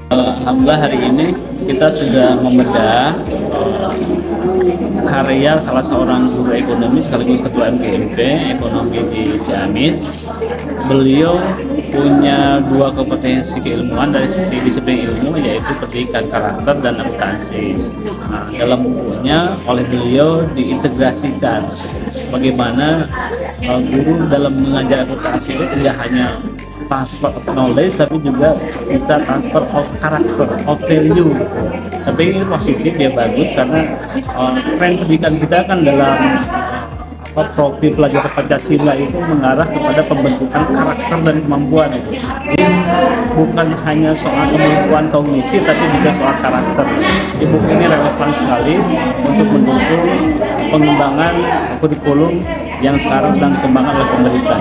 Alhamdulillah hari ini kita sudah membedah karya salah seorang guru ekonomi sekaligus ketua MKMP ekonomi di Ciamis. Beliau punya dua kompetensi keilmuan dari sisi disiplin ilmu, yaitu pendidikan karakter dan akuntansi. Nah, dalam bukunya oleh beliau diintegrasikan bagaimana guru dalam mengajar akuntansi itu tidak hanya transfer of knowledge tapi juga bisa transfer of character, of value. Tapi ini positif, dia bagus karena tren pendidikan kita kan dalam profil pelajar Pancasila itu mengarah kepada pembentukan karakter dan kemampuan itu. Ini bukan hanya soal kemampuan kognisi tapi juga soal karakter. Di buku ini relevan sekali untuk mendukung pengembangan kurikulum yang sekarang sedang dikembangkan oleh pemerintah.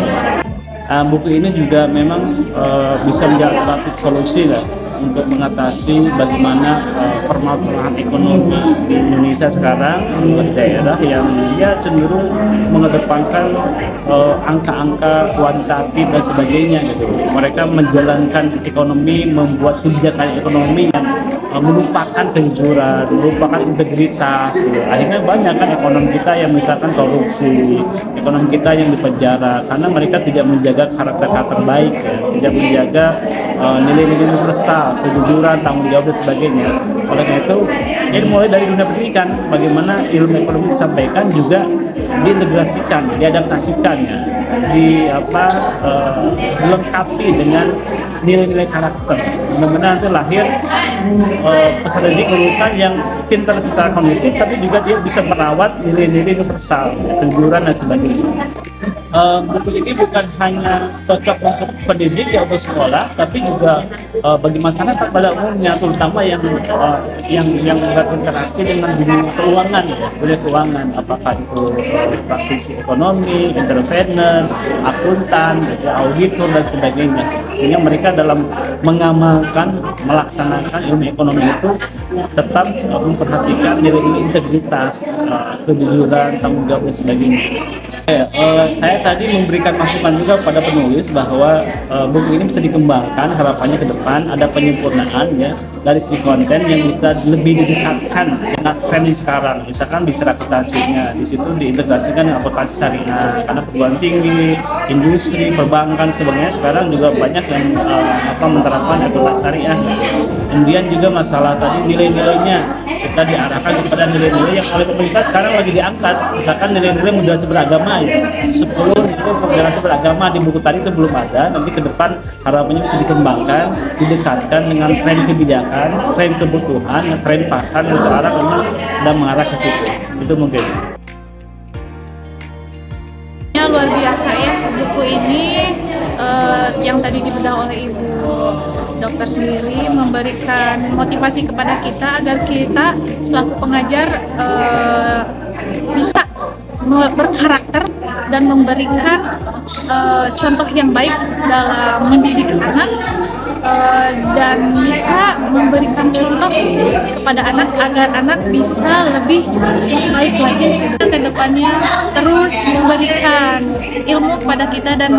Buku ini juga memang bisa menjadi satu solusi lah untuk mengatasi bagaimana permasalahan ekonomi di Indonesia sekarang di daerah yang dia cenderung mengedepankan angka-angka kuantitatif dan sebagainya gitu. Mereka menjalankan ekonomi, membuat kebijakan ekonomi yang melupakan kejujuran, melupakan integritas. Gitu. Akhirnya banyak kan ekonomi kita yang misalkan korupsi, ekonomi kita yang dipenjara karena mereka tidak menjaga karakter-karakter baik, ya, tidak menjaga nilai-nilai universal, kejujuran, tanggung jawab dan sebagainya. Oleh karena itu, ini mulai dari dunia pendidikan, bagaimana ilmu ekonomi disampaikan juga diintegrasikan, diadaptasikan, ya, dilengkapi dengan nilai-nilai karakter. Benar-benar itu lahir peserta didik lulusan yang pintar secara kognitif, tapi juga dia bisa merawat nilai-nilai universal, kejujuran dan sebagainya. Buku ini bukan hanya cocok untuk pendidik ya untuk sekolah, tapi juga bagi masyarakat pada umumnya, terutama yang berinteraksi dengan dunia keuangan, ya, dunia keuangan, apakah itu praktisi ekonomi, intervener, akuntan, auditor dan sebagainya. Sehingga mereka dalam mengamalkan, melaksanakan ilmu ekonomi itu tetap memperhatikan nilai-nilai integritas, kejujuran, tanggung jawab dan sebagainya. Saya tadi memberikan masukan juga pada penulis bahwa buku ini bisa dikembangkan, harapannya ke depan ada penyempurnaan ya dari sisi konten yang bisa lebih didekatkan dengan tren sekarang. Misalkan bicara akuntansinya, di situ diintegrasikan dengan akuntansi syariah karena perguruan tinggi, industri, perbankan sebagainya sekarang juga banyak yang menerapkan akuntansi syariah. Kemudian juga masalah tadi nilai-nilainya, kita diarahkan kepada nilai-nilai yang oleh pemerintah sekarang lagi diangkat. Misalkan nilai-nilai moderasi beragama ya, 10 itu moderasi beragama di buku tadi itu belum ada. Nanti ke depan harapannya bisa dikembangkan, didekatkan dengan tren kebijakan, tren kebutuhan, tren pasar yang sekarang memang sedang mengarah ke situ. Itu mungkin. Luar biasa ya, buku ini yang tadi dibedah oleh Ibu Dokter sendiri memberikan motivasi kepada kita agar kita selaku pengajar bisa berkarakter dan memberikan contoh yang baik dalam mendidik anak dan bisa memberikan contoh kepada anak agar anak bisa lebih baik lagi ke depannya, terus memberikan ilmu kepada kita dan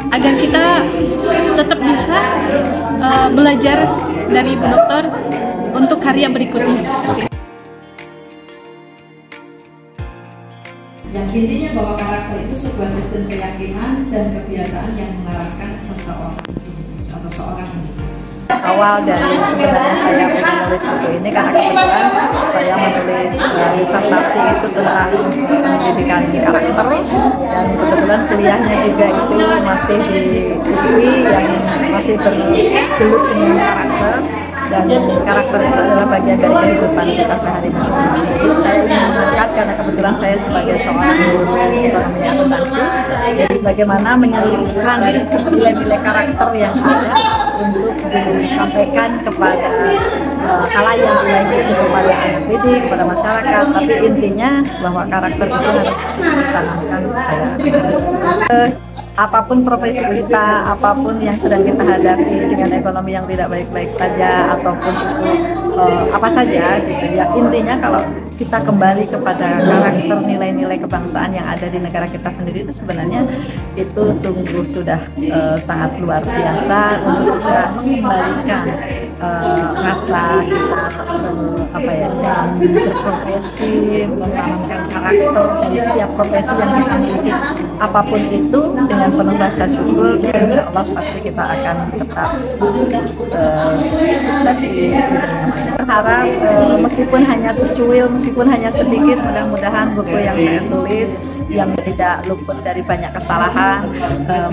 agar kita tetap bisa belajar dari Ibu Dokter untuk karya berikutnya. Yang intinya bahwa karakter itu sebuah sistem keyakinan dan kebiasaan yang mengarahkan seseorang atau seorang individu. Awal dari sebenarnya saya menulis buku ini karena kebetulan saya menulis disertasi itu tentang pendidikan karakter, dan kebetulan kuliahnya juga itu masih di UI yang masih bergelut dengan karakter, dan karakter itu adalah bagian dari kehidupan kita sehari-hari. Jadi saya ingin mengangkat karena kebetulan saya sebagai seorang guru ekonomi akuntansi, jadi bagaimana menyelipkan nilai-nilai karakter yang ada untuk disampaikan kepada khalayak, itu kepada anak didik, kepada masyarakat. Tapi intinya bahwa karakter itu harus ditanamkan pada apapun profesi kita, apapun yang sedang kita hadapi dengan ekonomi yang tidak baik-baik saja ataupun itu apa saja gitu ya, intinya kalau kita kembali kepada karakter nilai-nilai kebangsaan yang ada di negara kita sendiri itu sebenarnya itu sungguh sudah sangat luar biasa untuk bisa mengembalikan rasa kita berprofesi, menanamkan karakter di setiap profesi yang kita miliki, apapun itu dengan penuh rasa syukur, insya Allah pasti kita akan tetap sukses di bidangnya masing. Berharap meskipun hanya secuil, meskipun hanya sedikit, mudah-mudahan buku yang saya tulis yang tidak luput dari banyak kesalahan,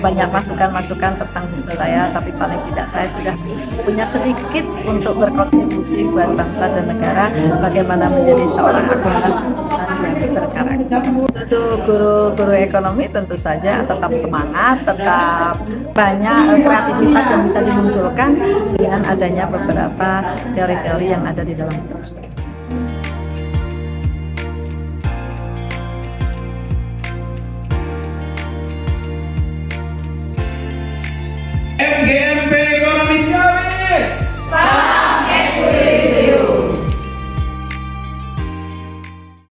banyak masukan-masukan tentang buku saya, tapi paling tidak saya sudah punya sedikit untuk berkontribusi buat bangsa dan negara, bagaimana menjadi seorang akuntan yang berkarakter. Untuk guru-guru ekonomi tentu saja tetap semangat, tetap banyak kreativitas yang bisa dimunculkan dengan adanya beberapa teori-teori yang ada di dalam buku.